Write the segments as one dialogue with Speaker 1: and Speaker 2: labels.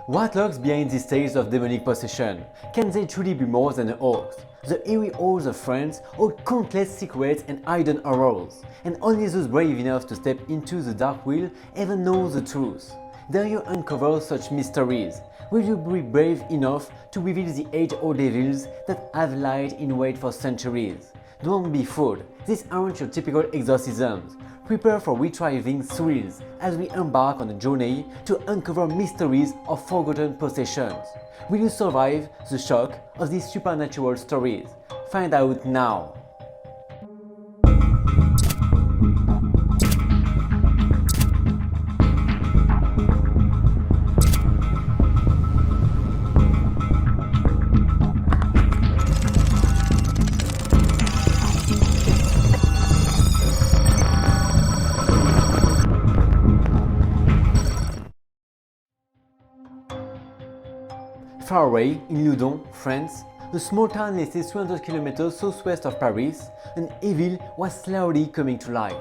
Speaker 1: What lurks behind these tales of demonic possession? Can they truly be more than a hoax? The eerie halls of France hold countless secrets and hidden horrors, and only those brave enough to step into the dark will ever know the truth. Dare you uncover such mysteries? Will you be brave enough to reveal the age-old devils that have lied in wait for centuries? Don't be fooled, these aren't your typical exorcisms. Prepare for retrieving thrills as we embark on a journey to uncover mysteries of forgotten possessions. Will you survive the shock of these supernatural stories? Find out now! Far away in Loudun, France, a small town listed 300 km southwest of Paris, an evil was slowly coming to life.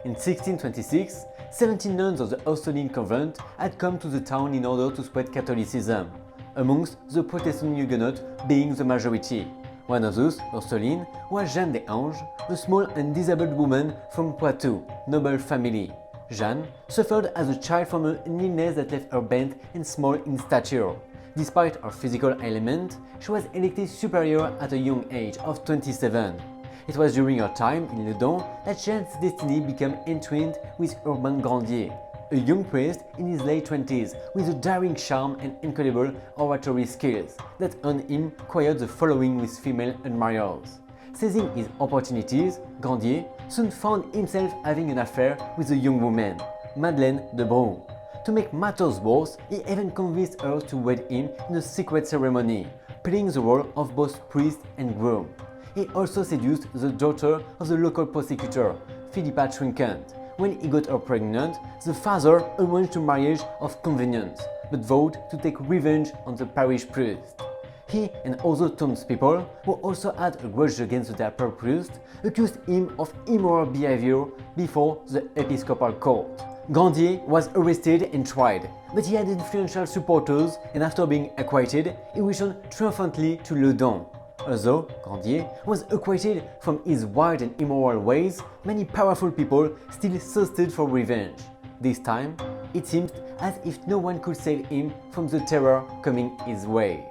Speaker 1: In 1626, 17 nuns of the Ursuline convent had come to the town in order to spread Catholicism, amongst the Protestant Huguenots being the majority. One of those, Ursuline, was Jeanne des Anges, a small and disabled woman from Poitou, noble family. Jeanne suffered as a child from an illness that left her bent and small in stature. Despite her physical ailment, she was elected superior at a young age of 27. It was during her time in Loudun that Jeanne's destiny became entwined with Urbain Grandier, a young priest in his late 20s with a daring charm and incredible oratory skills that earned him quite the following with female admirers. Seizing his opportunities, Grandier soon found himself having an affair with a young woman, Madeleine de Brou. To make matters worse, he even convinced her to wed him in a secret ceremony, playing the role of both priest and groom. He also seduced the daughter of the local prosecutor, Philippa Trincant. When he got her pregnant, the father arranged a marriage of convenience, but vowed to take revenge on the parish priest. He and other townspeople, who also had a grudge against their priest, accused him of immoral behavior before the episcopal court. Grandier was arrested and tried, but he had influential supporters, and after being acquitted, he returned triumphantly to Loudun. Although Grandier was acquitted from his wild and immoral ways, many powerful people still thirsted for revenge. This time, it seemed as if no one could save him from the terror coming his way.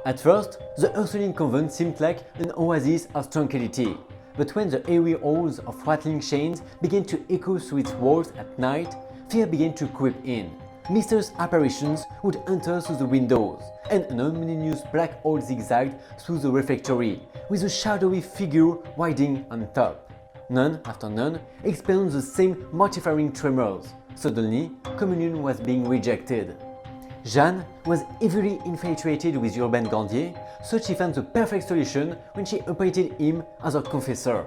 Speaker 1: At first, the Ursuline convent seemed like an oasis of tranquility. But when the eerie halls of rattling chains began to echo through its walls at night, fear began to creep in. Mysterious apparitions would enter through the windows, and an ominous black hole zigzagged through the refectory, with a shadowy figure riding on top. Nun after nun experienced the same mortifying tremors. Suddenly, communion was being rejected. Jeanne was heavily infatuated with Urbain Grandier, so she found the perfect solution when she appointed him as her confessor.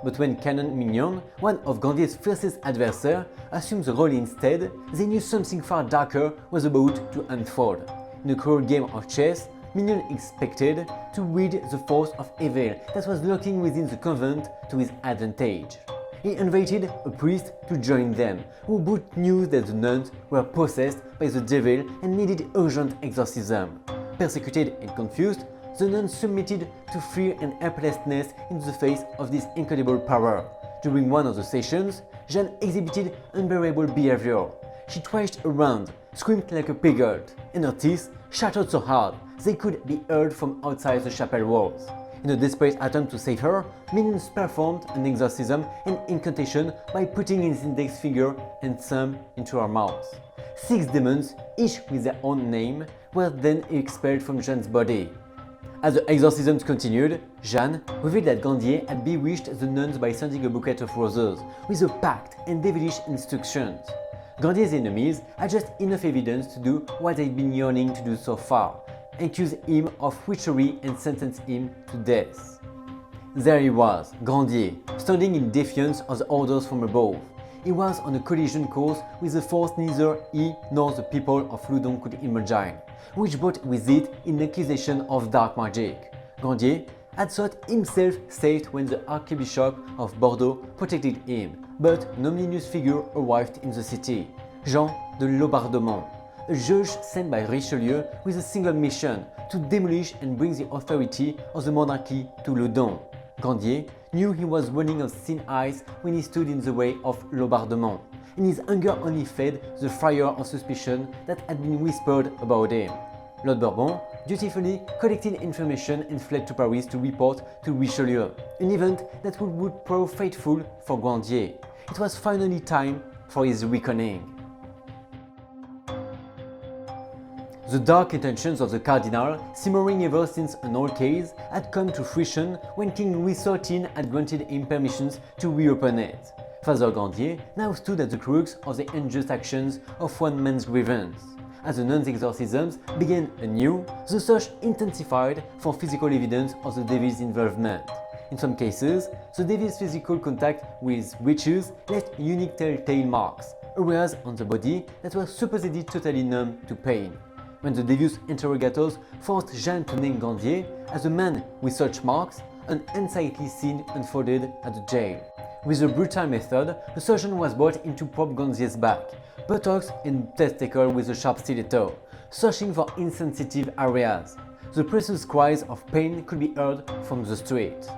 Speaker 1: But when Canon Mignon, one of Grandier's fiercest adversaries, assumed the role instead, they knew something far darker was about to unfold. In a cruel game of chess, Mignon expected to wield the force of evil that was lurking within the convent to his advantage. He invited a priest to join them, who both knew that the nuns were possessed by the devil and needed urgent exorcism. Persecuted and confused, the nuns submitted to fear and helplessness in the face of this incredible power. During one of the sessions, Jeanne exhibited unbearable behavior. She thrashed around, screamed like a piglet, and her teeth shattered so hard they could be heard from outside the chapel walls. In a desperate attempt to save her, Mignon performed an exorcism and incantation by putting his index finger and thumb into her mouth. 6 demons, each with their own name, were then expelled from Jeanne's body. As the exorcisms continued, Jeanne revealed that Grandier had bewitched the nuns by sending a bouquet of roses, with a packed and devilish instructions. Grandier's enemies had just enough evidence to do what they'd been yearning to do so far, accuse him of witchery and sentence him to death. There he was, Grandier, standing in defiance of the orders from above. He was on a collision course with a force neither he nor the people of Loudun could imagine, which brought with it an accusation of dark magic. Grandier had thought himself safe when the Archbishop of Bordeaux protected him, but an ominous figure arrived in the city, Jean de Laubardemont, a judge sent by Richelieu with a single mission to demolish and bring the authority of the monarchy to Loudun. Grandier knew he was running on thin ice when he stood in the way of Laubardemont, and his anger only fed the fire of suspicion that had been whispered about him. Lord Bourbon dutifully collected information and fled to Paris to report to Richelieu, an event that would prove fateful for Grandier. It was finally time for his reckoning. The dark intentions of the Cardinal, simmering ever since an old case, had come to fruition when King Louis XIII had granted him permissions to reopen it. Father Grandier now stood at the crux of the unjust actions of one man's grievance. As the nuns' exorcisms began anew, the search intensified for physical evidence of the devil's involvement. In some cases, the devil's physical contact with witches left unique telltale marks, areas on the body that were supposedly totally numb to pain. When the devious interrogators forced Jeanne to name Grandier as a man with such marks, an unsightly scene unfolded at the jail. With a brutal method, a surgeon was brought in to probe Grandier's back, buttocks and testicle with a sharp stiletto, searching for insensitive areas. The precious cries of pain could be heard from the street.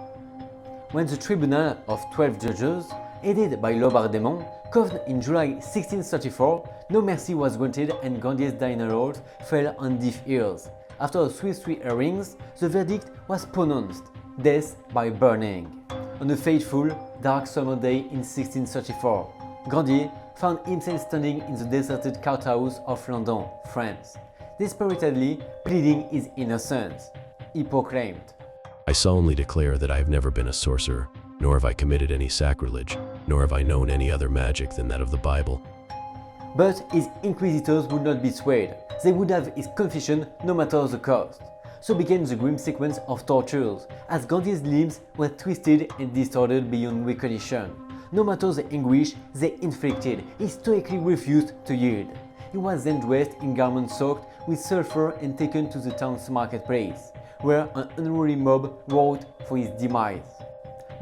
Speaker 1: When the tribunal of 12 judges, headed by Laubardemont, convened in July 1634, no mercy was granted and Grandier's dying lord fell on deaf ears. After a swift 3 hearings, the verdict was pronounced: death by burning. On a fateful, dark summer day in 1634, Grandier found himself standing in the deserted courthouse of London, France, desperately pleading his innocence. He proclaimed,
Speaker 2: "I solemnly declare that I have never been a sorcerer, nor have I committed any sacrilege, nor have I known any other magic than that of the Bible."
Speaker 1: But his inquisitors would not be swayed. They would have his confession no matter the cost. So began the grim sequence of tortures, as Grandier's limbs were twisted and distorted beyond recognition. No matter the anguish they inflicted, he stoically refused to yield. He was then dressed in garments soaked with sulfur and taken to the town's marketplace, where an unruly mob roared for his demise.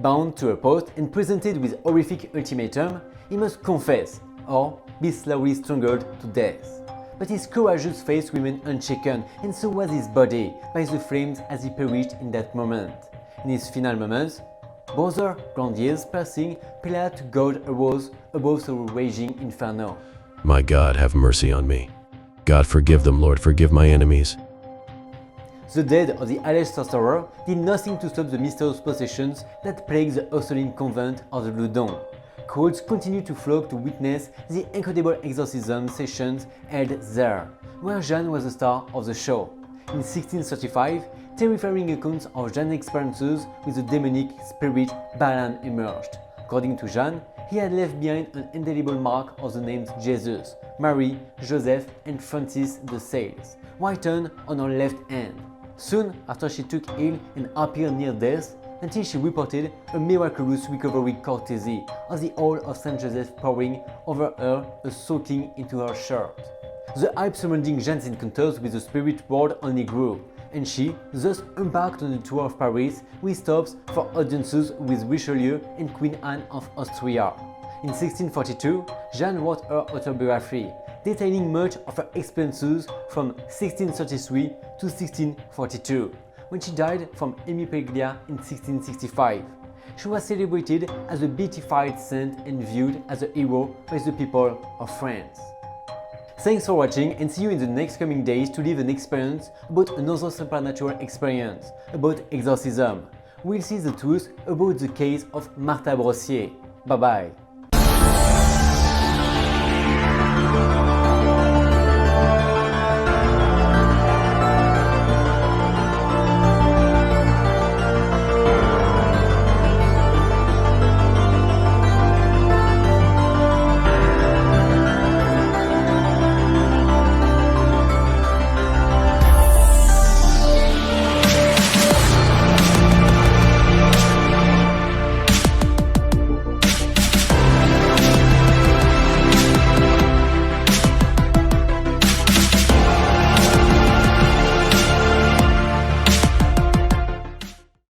Speaker 1: Bound to a post and presented with horrific ultimatum, he must confess or be slowly strangled to death. But his courageous face remained unshaken, and so was his body, by the flames as he perished in that moment. In his final moments, Brother Grandier's piercing prayer to God arose above the raging inferno.
Speaker 2: "My God, have mercy on me. God, forgive them, Lord, forgive my enemies."
Speaker 1: The death of the alleged sorcerer did nothing to stop the mysterious possessions that plagued the Ursuline convent of the Loudun. Crowds continued to flock to witness the incredible exorcism sessions held there, where Jeanne was the star of the show. In 1635, terrifying accounts of Jeanne's experiences with the demonic spirit Balaam emerged. According to Jeanne, he had left behind an indelible mark of the names Jesus, Mary, Joseph, and Francis de Sales, written on her left hand. Soon after she took ill and appeared near death, until she reported a miraculous recovery courtesy of the oil of Saint Joseph pouring over her and soaking into her shirt. The hype surrounding Jeanne's encounters with the spirit world only grew, and she thus embarked on a tour of Paris with stops for audiences with Richelieu and Queen Anne of Austria. In 1642, Jeanne wrote her autobiography, detailing much of her experiences from 1633 to 1642, when she died from hemiplegia in 1665. She was celebrated as a beatified saint and viewed as a hero by the people of France. Thanks for watching, and see you in the next coming days to live an experience about another supernatural experience, about exorcism. We'll see the truth about the case of Martha Brossier. Bye bye.